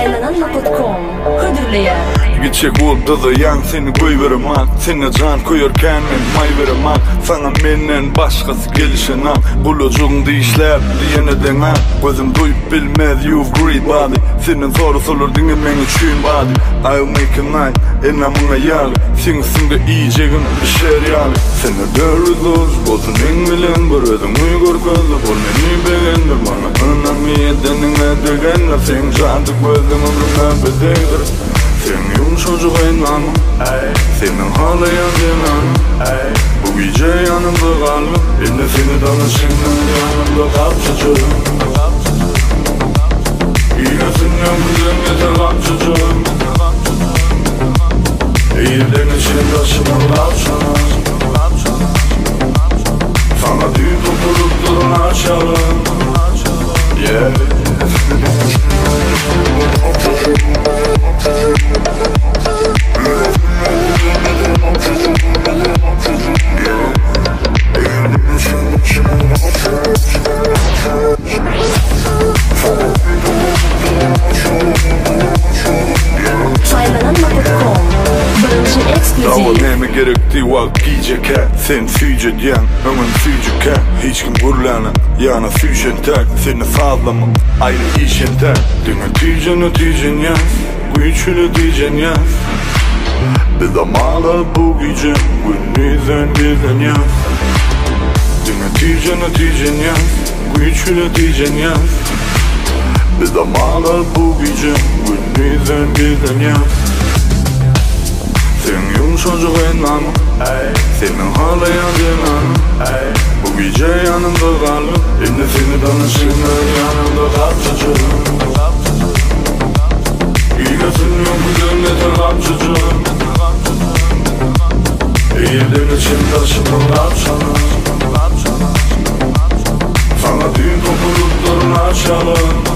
Saylananma.com Hıdırlayan Gidecek oldu da yan seni koyverem ak. Sene can koyarken men may verem ak. Sana menden başkası gelişen ak. Bulucuğun deyişler diyeneden ak. Gözüm duyup bilmez you've great body. Senin soru sorur dinlemen için body. I'll make a night enamına yağlı. Senin sındı iyicegin bir şer yağlı. Seni dörü doz bozun en bilen. Bir ödüm uygur gözü bol meni beğendir. Bana önemi edenine dögenler. Sen candı gözüm ömrümden bedeydir. Senin yumuşacık enamı, senin ağlayan cenanı. Bu gece yanımda kaldım, ben de seni danışımdan yanımda kapçacağım. İyilesin yok güzel yeter kapçacağım. Eğilden için taşımı kapçana. Sana düğün topurup durun açalım. Yeah. Neme gerektiği vak giyecek ha. Sen süyecek yan, hemen süyecek ha. Hiç kim gurlana, yana süyecek tak. Seni sağlamak, ayrı işin tak. Dün ötüyeceksin yaz, güçlü diyeceksin yaz. Bir zamanla bu gece, günlüğünden birden yaz. Dün ötüyeceksin yaz, güçlü diyeceksin yaz. Bir zamanla bu gece, günlüğünden birden yaz. Senin yumuşacık enamı, senin ağlayan cenanı. Bu gece yanımda kaldım, ben de seni danışımdan yanımda kapçacağım. İyilesin yok güzel yeter kapçacağım. Eğilden için taşımı kapçana. Sana düğün topluluklarını açalım.